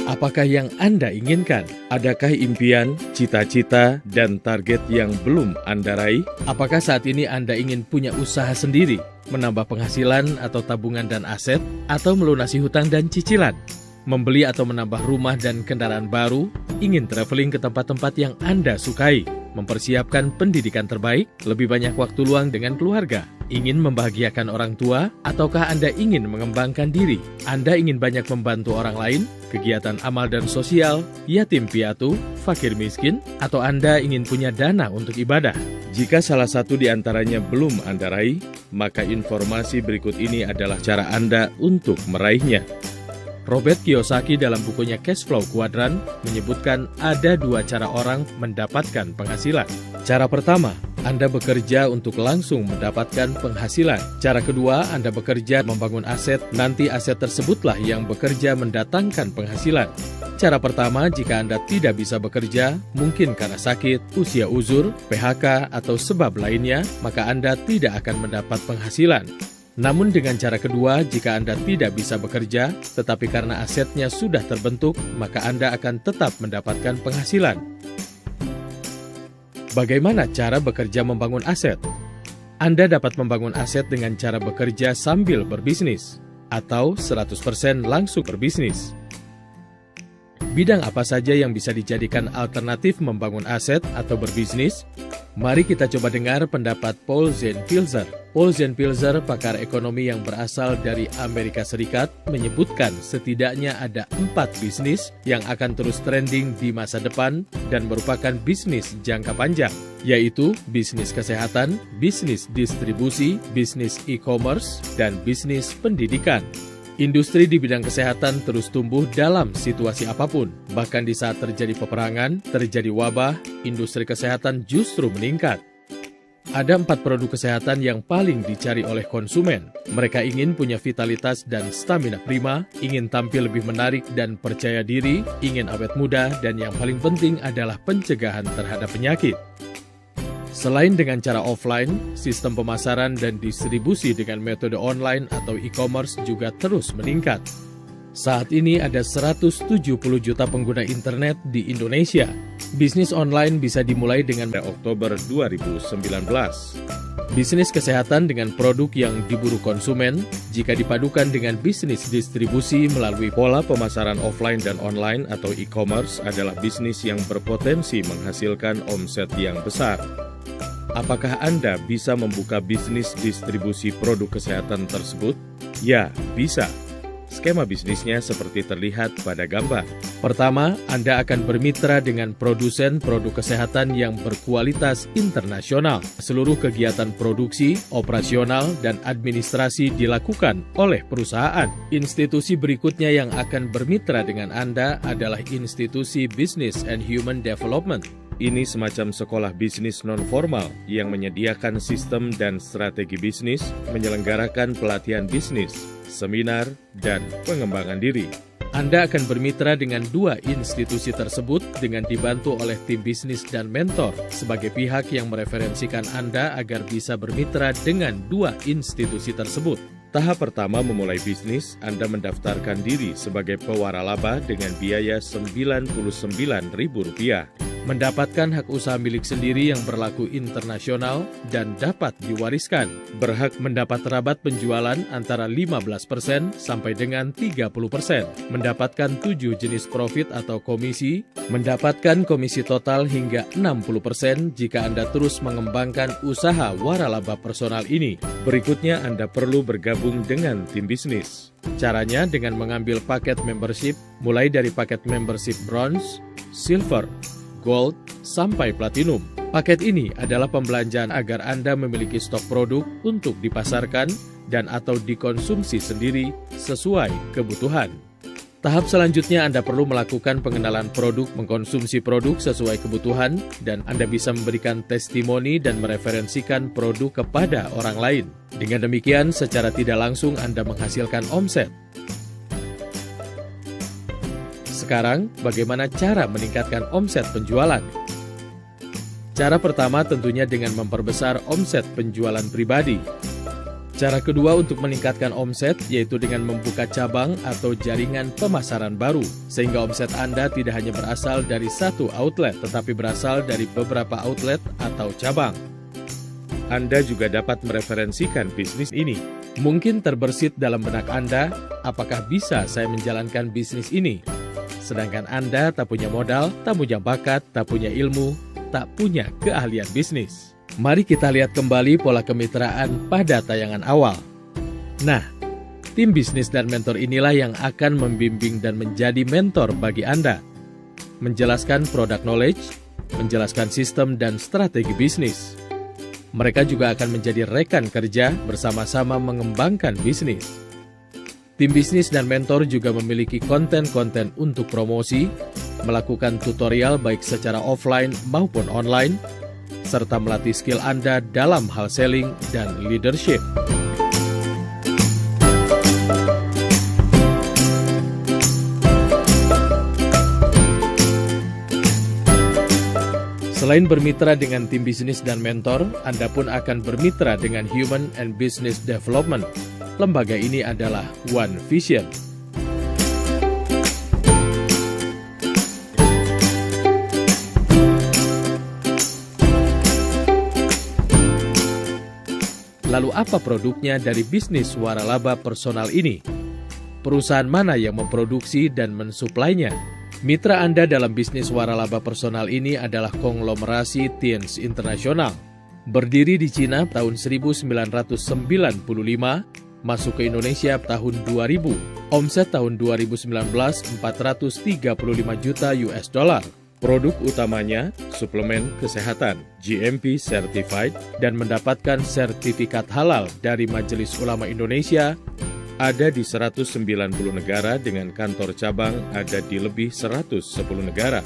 Apakah yang Anda inginkan? Adakah impian, cita-cita, dan target yang belum Anda raih? Apakah saat ini Anda ingin punya usaha sendiri, menambah penghasilan atau tabungan dan aset, atau melunasi hutang dan cicilan? Membeli atau menambah rumah dan kendaraan baru? Ingin traveling ke tempat-tempat yang Anda sukai? Mempersiapkan pendidikan terbaik? Lebih banyak waktu luang dengan keluarga? Ingin membahagiakan orang tua? Ataukah Anda ingin mengembangkan diri? Anda ingin banyak membantu orang lain? Kegiatan amal dan sosial? Yatim piatu? Fakir miskin? Atau Anda ingin punya dana untuk ibadah? Jika salah satu di antaranya belum Anda raih, maka informasi berikut ini adalah cara Anda untuk meraihnya. Robert Kiyosaki dalam bukunya Cash Flow Quadrant menyebutkan ada dua cara orang mendapatkan penghasilan. Cara pertama, Anda bekerja untuk langsung mendapatkan penghasilan. Cara kedua, Anda bekerja membangun aset, nanti aset tersebutlah yang bekerja mendatangkan penghasilan. Cara pertama, jika Anda tidak bisa bekerja, mungkin karena sakit, usia uzur, PHK, atau sebab lainnya, maka Anda tidak akan mendapat penghasilan. Namun dengan cara kedua, jika Anda tidak bisa bekerja, tetapi karena asetnya sudah terbentuk, maka Anda akan tetap mendapatkan penghasilan. Bagaimana cara bekerja membangun aset? Anda dapat membangun aset dengan cara bekerja sambil berbisnis, atau 100% langsung berbisnis. Bidang apa saja yang bisa dijadikan alternatif membangun aset atau berbisnis? Mari kita coba dengar pendapat Paul Zahn-Pilzer. Paul Zahn-Pilzer, pakar ekonomi yang berasal dari Amerika Serikat, menyebutkan setidaknya ada 4 bisnis yang akan terus trending di masa depan dan merupakan bisnis jangka panjang, yaitu bisnis kesehatan, bisnis distribusi, bisnis e-commerce, dan bisnis pendidikan. Industri di bidang kesehatan terus tumbuh dalam situasi apapun. Bahkan di saat terjadi peperangan, terjadi wabah, industri kesehatan justru meningkat. Ada 4 produk kesehatan yang paling dicari oleh konsumen. Mereka ingin punya vitalitas dan stamina prima, ingin tampil lebih menarik dan percaya diri, ingin awet muda, dan yang paling penting adalah pencegahan terhadap penyakit. Selain dengan cara offline, sistem pemasaran dan distribusi dengan metode online atau e-commerce juga terus meningkat. Saat ini ada 170 juta pengguna internet di Indonesia. Bisnis online bisa dimulai dengan Oktober 2019. Bisnis kesehatan dengan produk yang diburu konsumen, jika dipadukan dengan bisnis distribusi melalui pola pemasaran offline dan online atau e-commerce adalah bisnis yang berpotensi menghasilkan omset yang besar. Apakah Anda bisa membuka bisnis distribusi produk kesehatan tersebut? Ya, bisa. Skema bisnisnya seperti terlihat pada gambar. Pertama, Anda akan bermitra dengan produsen produk kesehatan yang berkualitas internasional. Seluruh kegiatan produksi, operasional, dan administrasi dilakukan oleh perusahaan. Institusi berikutnya yang akan bermitra dengan Anda adalah institusi Business and Human Development. Ini semacam sekolah bisnis non-formal yang menyediakan sistem dan strategi bisnis, menyelenggarakan pelatihan bisnis, seminar, dan pengembangan diri. Anda akan bermitra dengan 2 institusi tersebut dengan dibantu oleh tim bisnis dan mentor sebagai pihak yang mereferensikan Anda agar bisa bermitra dengan 2 institusi tersebut. Tahap pertama memulai bisnis, Anda mendaftarkan diri sebagai pewaralaba dengan biaya Rp99.000. Mendapatkan hak usaha milik sendiri yang berlaku internasional dan dapat diwariskan. Berhak mendapat rabat penjualan antara 15% sampai dengan 30%. Mendapatkan 7 jenis profit atau komisi. Mendapatkan komisi total hingga 60% jika Anda terus mengembangkan usaha waralaba personal ini. Berikutnya Anda perlu bergabung dengan tim bisnis. Caranya dengan mengambil paket membership, mulai dari paket membership bronze, silver, gold, sampai platinum. Paket ini adalah pembelanjaan agar Anda memiliki stok produk untuk dipasarkan dan atau dikonsumsi sendiri sesuai kebutuhan. Tahap selanjutnya Anda perlu melakukan pengenalan produk, mengkonsumsi produk sesuai kebutuhan, dan Anda bisa memberikan testimoni dan mereferensikan produk kepada orang lain. Dengan demikian, secara tidak langsung Anda menghasilkan omset. Sekarang, bagaimana cara meningkatkan omset penjualan? Cara pertama tentunya dengan memperbesar omset penjualan pribadi. Cara kedua untuk meningkatkan omset yaitu dengan membuka cabang atau jaringan pemasaran baru, sehingga omset Anda tidak hanya berasal dari satu outlet, tetapi berasal dari beberapa outlet atau cabang. Anda juga dapat mereferensikan bisnis ini. Mungkin terbersit dalam benak Anda, apakah bisa saya menjalankan bisnis ini? Sedangkan Anda tak punya modal, tak punya bakat, tak punya ilmu, tak punya keahlian bisnis. Mari kita lihat kembali pola kemitraan pada tayangan awal. Nah, tim bisnis dan mentor inilah yang akan membimbing dan menjadi mentor bagi Anda. Menjelaskan product knowledge, menjelaskan sistem dan strategi bisnis. Mereka juga akan menjadi rekan kerja bersama-sama mengembangkan bisnis. Tim bisnis dan mentor juga memiliki konten-konten untuk promosi, melakukan tutorial baik secara offline maupun online, serta melatih skill Anda dalam hal selling dan leadership. Selain bermitra dengan tim bisnis dan mentor, Anda pun akan bermitra dengan Human and Business Development. Lembaga ini adalah One Vision. Lalu apa produknya dari bisnis waralaba personal ini? Perusahaan mana yang memproduksi dan mensuplainya? Mitra Anda dalam bisnis waralaba personal ini adalah konglomerasi Tienz International. Berdiri di Cina tahun 1995, masuk ke Indonesia tahun 2000. Omset tahun 2019 $435 juta. Produk utamanya suplemen kesehatan, GMP Certified, dan mendapatkan sertifikat halal dari Majelis Ulama Indonesia, ada di 190 negara dengan kantor cabang ada di lebih 110 negara.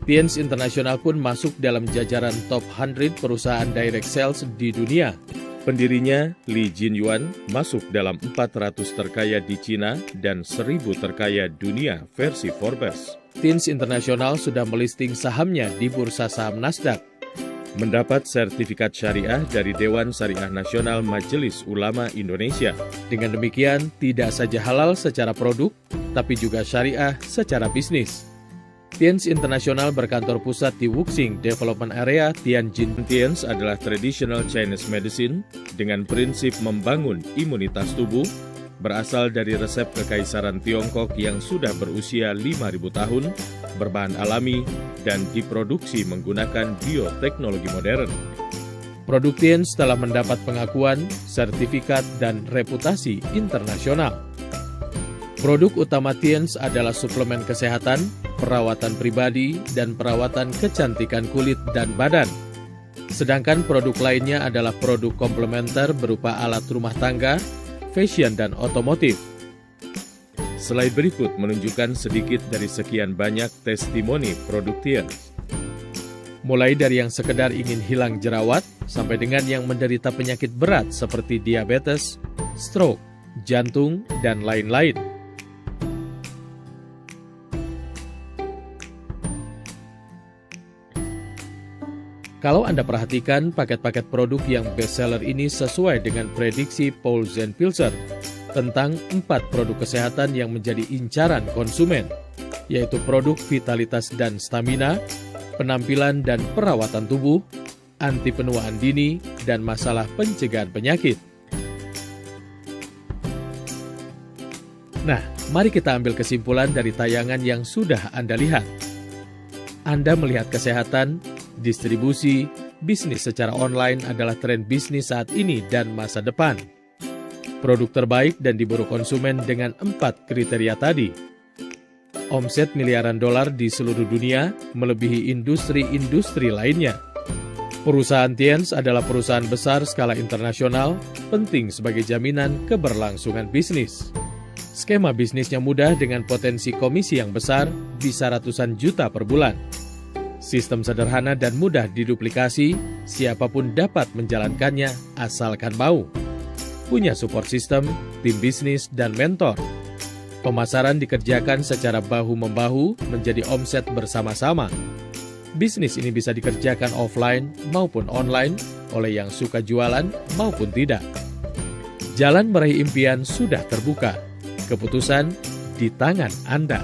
Tienz International pun masuk dalam jajaran top 100 perusahaan direct sales di dunia. Pendirinya, Li Jinyuan, masuk dalam 400 terkaya di Cina dan 1000 terkaya dunia versi Forbes. Tienz International sudah melisting sahamnya di Bursa Saham Nasdaq. Mendapat sertifikat syariah dari Dewan Syariah Nasional Majelis Ulama Indonesia. Dengan demikian, tidak saja halal secara produk, tapi juga syariah secara bisnis. Tienz International berkantor pusat di Wuxing Development Area, Tianjin. Tienz adalah traditional Chinese medicine dengan prinsip membangun imunitas tubuh, berasal dari resep kekaisaran Tiongkok yang sudah berusia 5.000 tahun, berbahan alami, dan diproduksi menggunakan bioteknologi modern. Produk Tienz telah mendapat pengakuan, sertifikat, dan reputasi internasional. Produk utama Tienz adalah suplemen kesehatan, perawatan pribadi, dan perawatan kecantikan kulit dan badan. Sedangkan produk lainnya adalah produk komplementer berupa alat rumah tangga, fashion, dan otomotif. Slide berikut menunjukkan sedikit dari sekian banyak testimoni produk Tienz. Mulai dari yang sekedar ingin hilang jerawat, sampai dengan yang menderita penyakit berat seperti diabetes, stroke, jantung, dan lain-lain. Kalau Anda perhatikan, paket-paket produk yang bestseller ini sesuai dengan prediksi Paul Zahn-Pilzer tentang 4 produk kesehatan yang menjadi incaran konsumen, yaitu produk vitalitas dan stamina, penampilan dan perawatan tubuh, anti penuaan dini, dan masalah pencegahan penyakit. Nah, mari kita ambil kesimpulan dari tayangan yang sudah Anda lihat. Anda melihat kesehatan, distribusi, bisnis secara online adalah tren bisnis saat ini dan masa depan. Produk terbaik dan diburu konsumen dengan 4 kriteria tadi. Omset miliaran dolar di seluruh dunia melebihi industri-industri lainnya. Perusahaan Tienz adalah perusahaan besar skala internasional, penting sebagai jaminan keberlangsungan bisnis. Skema bisnisnya mudah dengan potensi komisi yang besar, bisa ratusan juta per bulan. Sistem sederhana dan mudah diduplikasi, siapapun dapat menjalankannya asalkan mau. Punya support system, tim bisnis, dan mentor. Pemasaran dikerjakan secara bahu-membahu menjadi omset bersama-sama. Bisnis ini bisa dikerjakan offline maupun online oleh yang suka jualan maupun tidak. Jalan meraih impian sudah terbuka. Keputusan di tangan Anda.